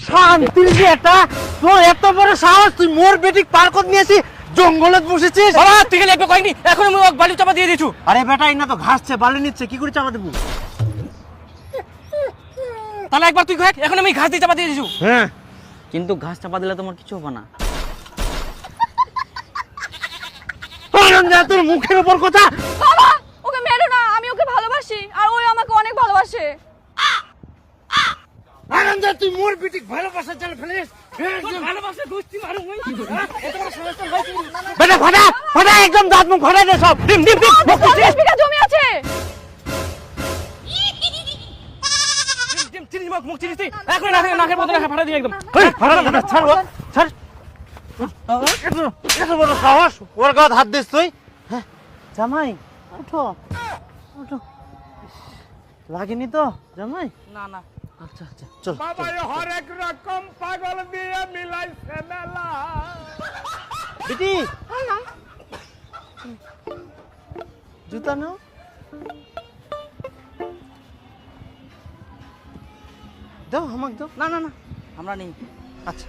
শান্তির বেটা, তোর এত বড় সাহস, তুই মোর বেটিক পার করে নিয়েছি, জঙ্গলত বসেছিস। বাবা তুই খালি একবার কইনি, এখন আমি ওকে বালি চাপা দিয়ে দিছু। আরে বেটা, ইনা তো ঘাসছে, বালি নিচ্ছে, কি করে চাপা দেবো? তাহলে একবার তুই কই, এখন আমি ঘাস দিয়ে চাপা দিয়ে দিছু। হ্যাঁ, কিন্তু ঘাস চাপা দিলে তোমার কিছু হবে না। তোর মুখের উপর কথা। বাবা ওকে মেরো না, আমি ওকে ভালোবাসি আর ওই আমাকে অনেক ভালোবাসে। আনন্দ, তুই মোর বেটিক ভালোবাসা জাল ফেলিস। ভালোবাসা গোষ্ঠী মারু মই। বেটা ফাটা ফাটা, একদম দাঁত মুখ ফাটাই দে সব। ডিম ডিম ডিম। 50 বিঘা জমি আছে। চিনিস মুখ চিনিস তুই, এখন নাকের বদলে ফাটা দিয়ে একদম। এই ফাটা ফাটা, ছাড় ও, ছাড়। এত বড় সাহস, ওর গায়ে হাত দিস তুই? হ্যাঁ জামাই, উঠো উঠো। লাগেনি তো জামাই? না না। আচ্ছা আচ্ছা, চল। বাবা হরেক রকম পাগল দিয়ে মিলাইছে মেলা। বেটি, জুতা নাও। দাও আমাকে দাও। না না না, আমরা নেই। আচ্ছা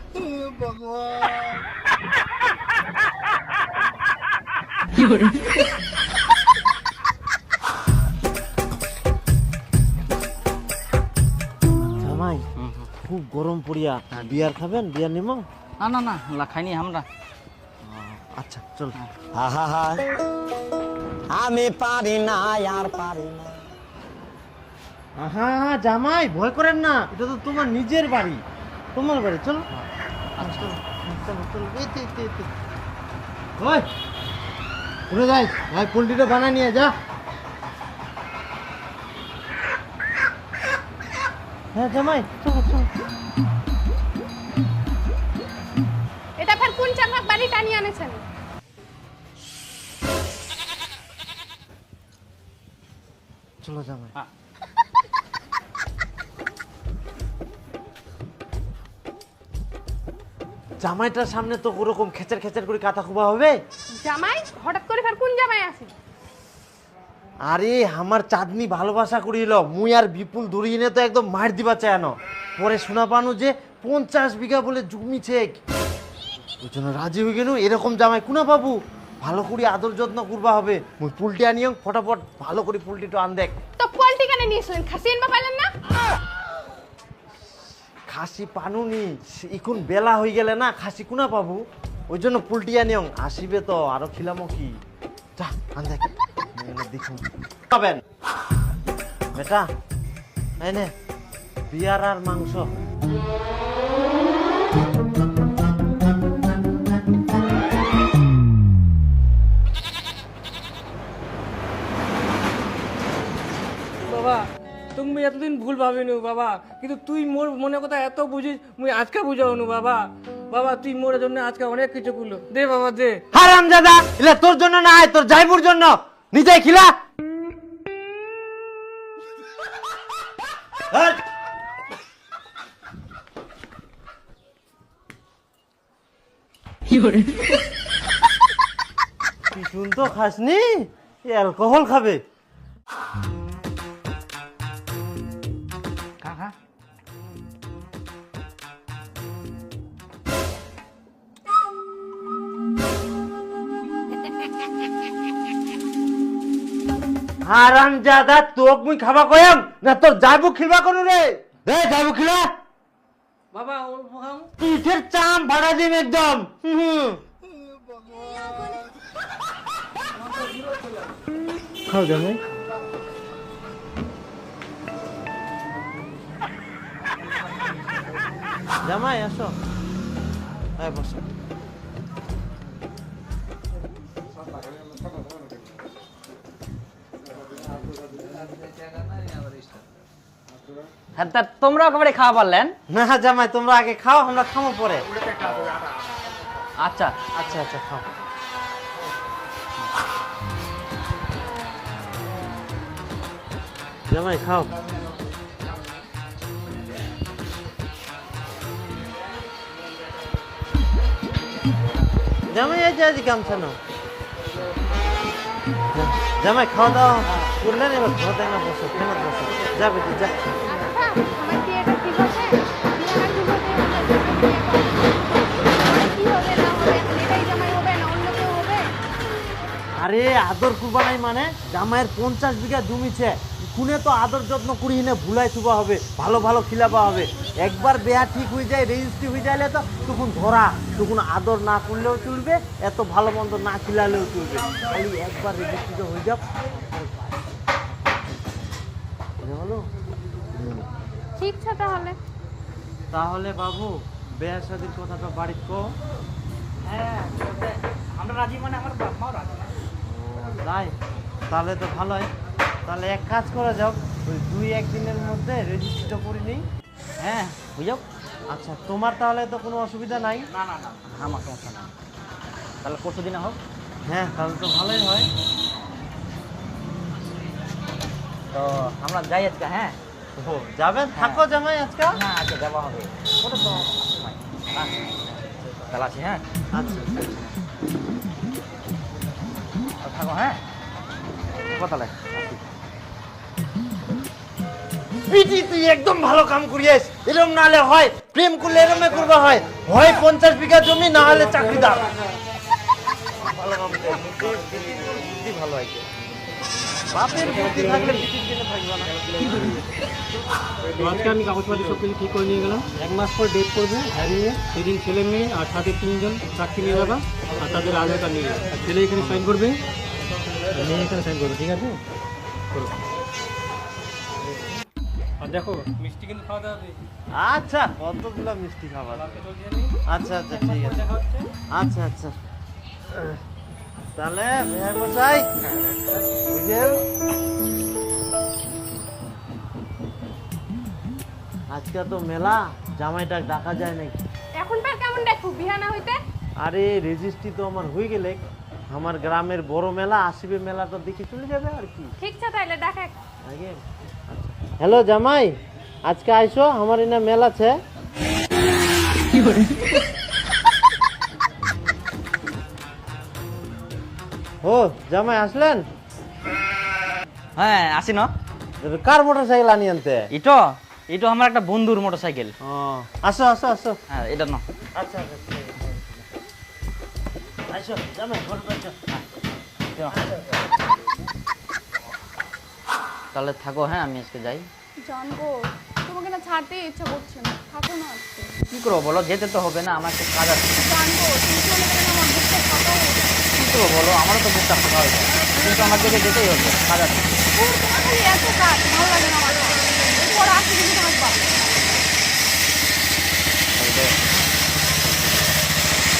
জামাই, খুব গরম পড়িয়া, বিয়ার খাবেন? বিয়ার নিমো? না না না, খাইনি আমরা। আচ্ছা চল। আহা, আমি পারি না আর পারি না। আহা জামাই, ভয় করেন না, এটা তো তোমার নিজের বাড়ি, তোমার বাড়ি। চলো চলো চলো চলো। ওই উঠে যাই ভাই, পোল্ট্রিটা বানায় নিয়ে যা। হ্যাঁ জামাই, চলো চলো। এটা ফের কোন চাকরাক বাড়ি টানিয়ে আনেছেন? চলো জামাই। জামাইটার সামনে তো ওরকম খেচার খেচার করে কাটা খুবা হবে? জামাই হঠাৎ করে ফের কোন জামাই আছে? আরে আমার চাঁদনি ভালোবাসা করিল, মুই আর বিপুল ধরিয়ে তো একদম মার দিবা চায়ানো। পরে শোনা পানো যে 50 বিঘা বলে জমি ছেক, ওই জন্য রাজি হয়ে গেল। এরকম জামাই কুনা পাবো? ভালো করে আদর যত্ন করবা হবে। মুই পুলটি আনিও, ফটাফট ভালো করে পুলটিটা আন দেখ। তো পোল্ট্রি কেন নিয়েছিলেন? খাসি এনবা পাইলেন না? খাসি পানুনি, এখন বেলা হয়ে গেলে না, খাসি কুনা পাবো, ওই জন্য পুলটি আনিও। আসিবে তো আরো খিলামো কি, যা আন দেখ। দেখুন পাবেন বেটা, এই নে বিয়ার আর মাংস। বাবা তুমি এতদিন ভুল ভাবিনু বাবা, কিন্তু তুই মোর মনের কথা এত বুঝিস, মুই আজকে বুঝাওনু বাবা। বাবা তুই মোর জন্য আজকে অনেক কিছু করলো, দে বাবা দে। হারামজাদা, এলা তোর জন্য না, তোর জাইবুর জন্য। নিজেই খিলা। পিছুন তো খাসনি, অ্যালকোহল খাবে। কাকা হারামজাদা, তোক মুই খাবা কয়াম না তোর জাইবু খিবা করু রে? দে জাইবু খিলা। বাবা ওর খাও। পিঠের চাম ভাড়া দিম একদম। খাও জামাই। জামাই আসো, হ্যাঁ বসো। হ্যাঁ তা তোমরা একেবারে খাওয়া পারলেন না জামাই, তোমরা আগে খাও, আমরা খামো পরে। আচ্ছা আচ্ছা আচ্ছা খাও। জামাই খাও। জামাই এই যে আজ গামছা নাও। জামাই খাওয়া দাওয়া করলেন, এবার ঘরে না বসো, ফেমত বসো। যাবে যা। আচ্ছা আমার বিয়েটা ঠিক আছে? বিয়ে আর কি হতে আরে আদর করবা নাই মানে জামাইয়ের 50 বিঘা জমিছে, খুনে তো আদর যত্ন করি না, ভুলাই থুবা হবে, ভালো ভালো খিলাবা হবে। একবার বেয়া ঠিক হয়ে যায়, রেজিস্ট্রি হয়ে যাইলে তো তখন ধরা, তখন আদর না করলেও চলবে, এত ভালো মন্দ না খিলালেও চলবে। খালি একবার রেজিস্ট্রিটা হয়ে যাক, বলো। ঠিক আছে তাহলে। তাহলে বাবু বেয়া শাদির কথাটা বাড়িতে কো। হ্যাঁ আমরা রাজি মানে আমার বাপ মাও রাজি। তাই তাহলে তো ভালোই। তাহলে এক কাজ করা যাক, ওই 2-1 দিনের মধ্যে রেজিস্ট্রিটা করে নিই। হ্যাঁ বুঝাও। আচ্ছা, তোমার তাহলে তো কোনো অসুবিধা নাই? না না না আমার সমস্যা না। তাহলে পরশু দিনে হোক। হ্যাঁ তাহলে তো ভালোই হয়। তো আমরা যাই আজকে। হ্যাঁ ও যাবেন? থাকো জামাই আজকে? হ্যাঁ আজকে যাওয়া হবে। ওটা তো তাহলে আছি। হ্যাঁ আচ্ছা থাকো। হ্যাঁ তাহলে তুই একদম ভালো কাম করিয়াস। এরম নালে হয়, প্রেম করলে এরমে করবা হয়, হয় 50 বিঘা জমি, না হলে চাকরিদার। ভালো কাম বুদ্ধি ভালো আছে। বাপের বুদ্ধি থাকলে বিটির জন্য থাকবে না। তো আজকে আমি কাগজপাতি সব কিছু ঠিক করে নিয়ে গেলাম। 1 মাস পর ডেট করবে হ্যারিয়ে, সেদিন ছেলে মেয়ে আর সাথে 3 জন সাক্ষী নিয়ে যাবা, আর তাদের আধার কার্ড নিয়ে যাবে। আর ছেলে এখানে সাইন করবে, আর মেয়ে এখানে সাইন করবে। ঠিক আছে, করো। আর দেখো মিষ্টি কিন্তু খাওয়া দাওয়া হবে। আচ্ছা, কতগুলো মিষ্টি খাবার। আচ্ছা আচ্ছা ঠিক আছে। আচ্ছা আচ্ছা তাহলে মেয়ে মশাই বুঝেল, আজকে তো মেলা, জামাইটা ডাকা যায় নাকি? এখন ফের কেমন দেখো বিহানা হইতে? আরে রেজিস্ট্রি তো আমার হয়ে গেলে, আমার গ্রামের বড় মেলা আসবে, মেলাটা দেখে চলে যাবে আর কি। ঠিক আছে তাইলে দেখে। আগে হ্যালো জামাই, আজকে আইসো, আমার এনে মেলা আছে। ও জামাই আসলেন? হ্যাঁ আসি না। কার মোটরসাইকেল আনি আনতে? এটা আমার একটা বন্ধুর মোটরসাইকেল। ও আসো আসো আসো। হ্যাঁ এটা না। আচ্ছা আচ্ছা ঠিক আছে। আইসো জামাই, ঘর পাইছো। তাহলে থাকো। হ্যাঁ আমি আজকে যাই। জানবো তোমাকে না ছাড়তে ইচ্ছা করছে না, থাকো না আজকে। কি করবো বলো, যেতে তো হবে না, আমার একটা কাজ আছে। জানবো তুমি চলে গেলে না আমার বুকটা ফাঁকা হয়ে যাবে। কি করবো বলো, আমারও তো বুকটা ফাঁকা হয়ে যায়, কিন্তু আমার দিকে যেতেই হবে, কাজ আছে। তোমার খালি এত কাজ, ভালো লাগে না আমার। এরপর আসতে কিন্তু থাকবা।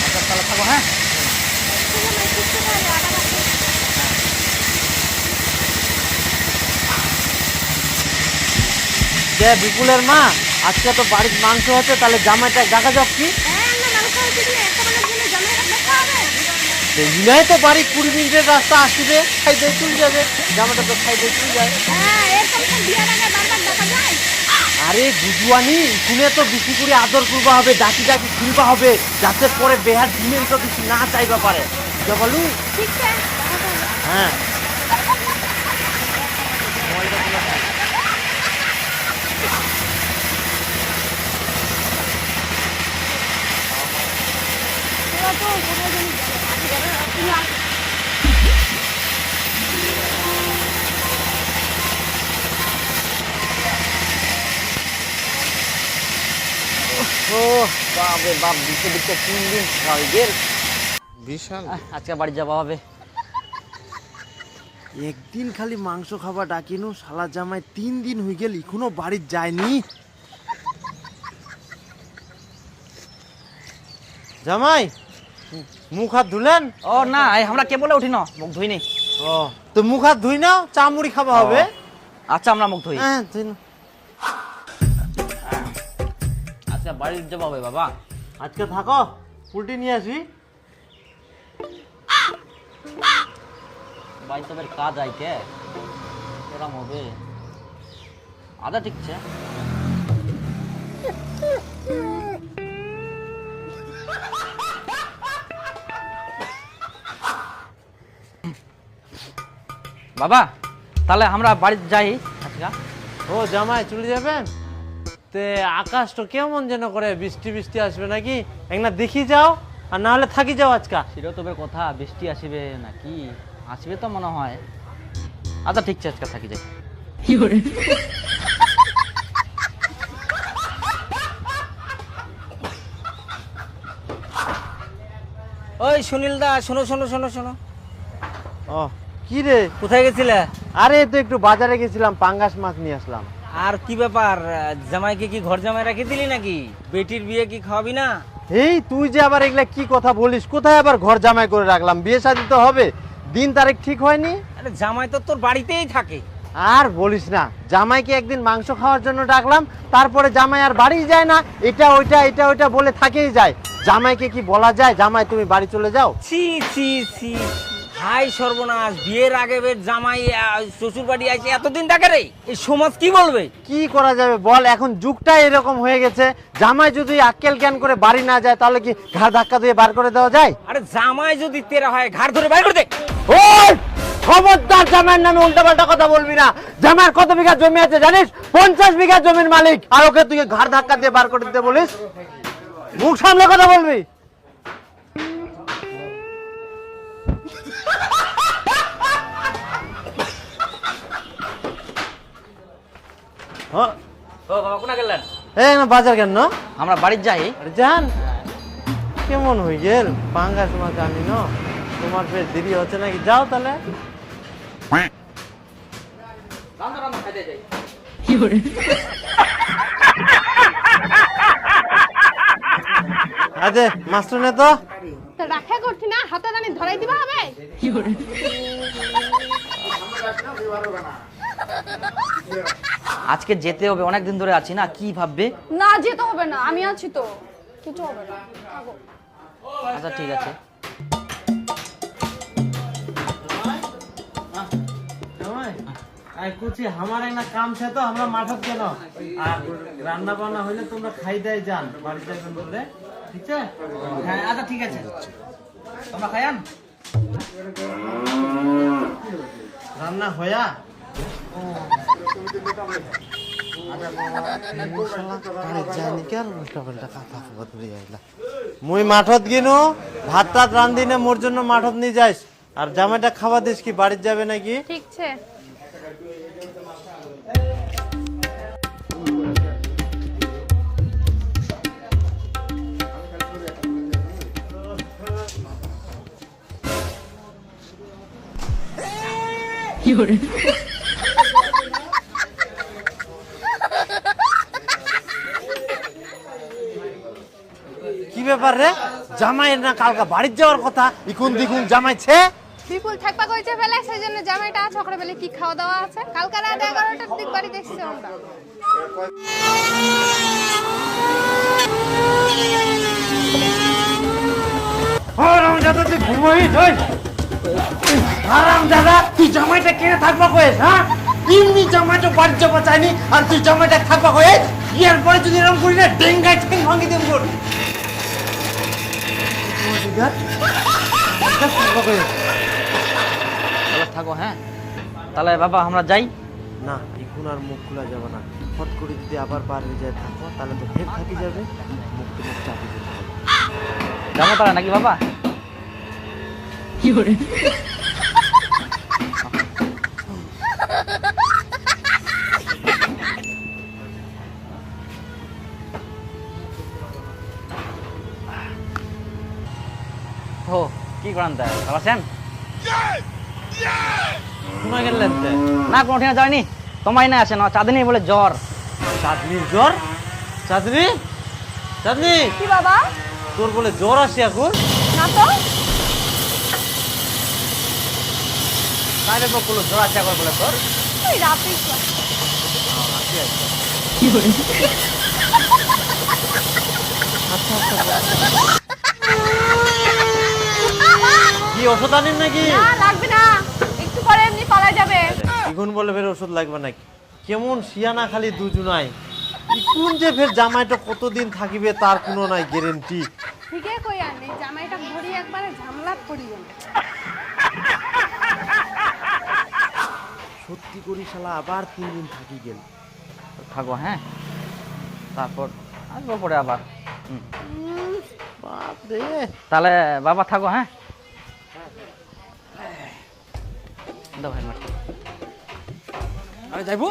আচ্ছা তাহলে থাকো। হ্যাঁ ঠিক আছে, ঠিক আছে তাহলে আটা রাখো। যে বিপুলের মা, আজকে তো বাড়ির মাংস হচ্ছে, তাহলে জামাইটা ডাকা যাক কি? হ্যাঁ না ব্যবস্থা হয়েছে কি একটা বেলার জন্য জামাই দেখা হবে। এইগুলাই তো বাড়ি 20 মিনিটের রাস্তা আসবে, খাইতে চলে যাবে, জামাটা তো খাইতে চলে যায়। হ্যাঁ এরকম তো বিয়ার আগে বারবার দেখা যায়। আরে বুঝুয়ানি, শুনে তো বেশি করে আদর করবা হবে, ডাকি ডাকি খুলবা হবে, যাতে পরে বেহার দিনের তো কিছু না চাইবা পারে, বুঝতে পারলু? ঠিক আছে দেখা হবে। হ্যাঁ ওরা তো কোথায় জানি গেল। তুমি আসো। ও বাপ রে বাপ, দিতে দিতে 3 দিন হয়ে গেল। বিশাল। আজকে বাড়ি যাওয়া হবে। একদিন খালি মাংস খাবার ডাকিনু, শালা জামাই 3 দিন হয়ে গেল এখনো বাড়ি যায়নি। জামাই মুখ হাত ধুলেন? ও না, আমরা কে বলে উঠি না, মুখ ধুই নি। ও তো মুখ হাত ধুই নাও, চা মুড়ি খাওয়া হবে। আচ্ছা আমরা মুখ ধুই। হ্যাঁ ধুই নাও। আচ্ছা বাড়ি যাওয়া হবে বাবা। আজকে থাকো, উল্টে নিয়ে আসবি। ভাই তোদের কাজ আইতে এরম হবে, আদা ঠিকছে। বাবা তাহলে আমরা বাড়ি যাই আজকে। ও জামাই চলে যাবেন? তে আকাশটা কেমন যেন করে, বৃষ্টি বৃষ্টি আসবে নাকি? একনা দেখি যাও, আর না হলে থাকি যাও আজকা। সেটাও তোদের কথা, বৃষ্টি আসবে নাকি আসবে তো মনে হয়। আচ্ছা ঠিক আছে, আজকে থাকি যাই। ওই সুনীল দা, শোনো শোনো শোনো শোনো, ও কি রে? কোথায় গেছিলে? আরে তো একটু বাজারে গেছিলাম, পাঙ্গাস মাছ নিয়ে আসলাম। আর কি ব্যাপার, জামাইকে কি ঘর জামাই রেখে দিলি নাকি? বেটির বিয়ে কি খাওয়াবি না? এই তুই যে আবার এগুলা কি কথা বলিস? কোথায় আবার ঘর জামাই করে রাখলাম? বিয়ে শাদী তো হবে, দিন তারিখ ঠিক হয়নি। আরে জামাই তো তোর বাড়িতেই থাকে। আর বলিস না, জামাইকে একদিন মাংস খাওয়ার জন্য ডাকলাম, তারপরে জামাই আর বাড়ি যায় না, এটা ওইটা বলে থাকেই যায়। জামাইকে কি বলা যায়, জামাই তুমি বাড়ি চলে যাও? ছি ছি ছি, হাই সর্বনাশ, বিয়ের আগে বের জামাই শ্বশুর বাড়ি আসে এতদিন থাকে রে, এই সমাজ কি বলবে? কি করা যাবে বল, এখন যুগটা এরকম হয়ে গেছে। জামাই যদি আক্কেল জ্ঞান করে বাড়ি না যায়, তাহলে কি ঘাড় ধাক্কা দিয়ে বার করে দেওয়া যায়? আরে জামাই যদি তেরা হয়, ঘাড় ধরে বাইর করে দে। ওই খবরদার, জামাইয়ের নামে উল্টাপাল্টা কথা বলবি না। জামাইয়ের কত বিঘা জমি আছে জানিস? 50 বিঘা জমির মালিক, আর ওকে তুই ঘাড় ধাক্কা দিয়ে বার করে দিতে বলিস? মুখ সামলে কথা বলবি। হ্যাঁ, ও বাবা কোনা গেলেন? এই না বাজার কেন? আমরা বাড়ির যাই। আরে যান, কেমন হয়ে গেল পাঙ্গাস মাছ আনি ন? তোমার ফের দেরি হচ্ছে নাকি? যাও তাহলে। আরে মাস্টার নে তো। তা রাখা করছি না, হাতে জানি ধরাই দিবা হবে। আজকে যেতে হবে, অনেক দিন ধরে আছি না, কি ভাববে? না যেতে হবে না, আমি আছি তো, কিছু হবে না, থাকো। আচ্ছা ঠিক আছে। আমার একটা কাম ছে তো, আমরা মাঠত কেন? আর রান্না বান্না হইলে তোমরা খাই দেয় যান, বাড়ি যাবেন বলে, ঠিক আছে? হ্যাঁ আচ্ছা ঠিক আছে, তোমরা খায়ান। রান্না হয়া মুই মাঠত গিনু, ভাত টাত রান্ধি না, মোর জন্য মাঠত নিয়ে যাইস। আর জামাইটা খাওয়া দিস কি, বাড়ির যাবে নাকি? ঠিক আছে। কি ব্যাপার রে? জামাইয়ের না কালকা বাড়ির যাওয়ার কথা, ইকুন দিকুন জামাইছে। বিপুল থাকবা কইছে ফেলে, সেই জন্য জামাইটা ছকরে ফেলে কি খাওয়া দাওয়া আছে। কালকে রাত 11টার দিক বাড়ি দেখছি আমরা। হারামজাদা তুই ঘুমোই তুই। হারামজাদা তুই জামাইটা কেনে থাকবা কইস? হ্যাঁ, এমনি জামাইটা বাড়ি যাবা চাইনি, আর তুই জামাইটা থাকবা কইস? ইয়ার পরে যদি এরকম করি না, ডেঙ্গায় ঠেং ভাঙি দেব তোর। তাহলে থাকো, হ্যাঁ তাহলে বাবা আমরা যাই। না, এখন আর মুখ খোলা যাবে না। ফট করে যদি আবার বার হয়ে যায় থাকো, তাহলে তো ফের থাকি যাবে, মুখ চাপি দিতে হবে। যাবো তাহলে নাকি বাবা? ও কি করান তা বাবা সেন? শোনা গেলেন না কোনো ঠিনা যায়নি, তোমায় না আসে না, চাঁদনি বলে জ্বর। চাঁদনির জ্বর? চাঁদনি, চাঁদনি কি বাবা? তোর বলে জ্বর আসে এখন? না তো। বাইরে বকলো জ্বর আছে একবার বলে তোর। এই রাতে কি ওষুধ আনেন নাকি? না লাগবে না, একটু পরে এমনি পালা যাবে। ইগুন বলে ফের ওষুধ লাগবে নাকি? কেমন শিয়ানা খালি দুজনাই। ইগুন যে ফের জামাইটা কতদিন থাকিবে তার কোনো নাই গ্যারেন্টি। ঠিকই কই আনে, জামাইটা ভরি একবারে ঝামলা পড়িয়ে। সত্যি করি শালা আবার 3 দিন থাকি গেল। থাকো হ্যাঁ, তারপর আসবো পরে আবার। বাপ রে। তাহলে বাবা থাকো হ্যাঁ। দাও হেলমেটটা। আরে যাইবো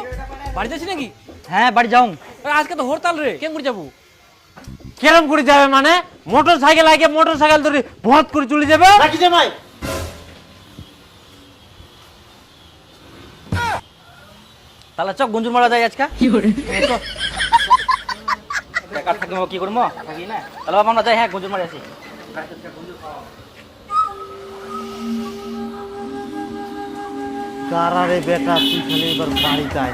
বাড়ি যাচ্ছি নাকি? হ্যাঁ বাড়ি যাও। আরে আজকে তো হরতাল রে, কেন করে যাবো? কেরম করে যাবে মানে? মোটর সাইকেল আগে মোটর সাইকেল ধরে ভত করে চলে যাবে নাকি জামাই? তাহলে চক গঞ্জুর মারা যায় আজকে। কি করে বেকার থাকি কি করবো থাকি না, তাহলে আমরা যাই। হ্যাঁ গঞ্জুর মারা আছি। কারারে বেটা তুই খালি এবার বাড়ি যায়।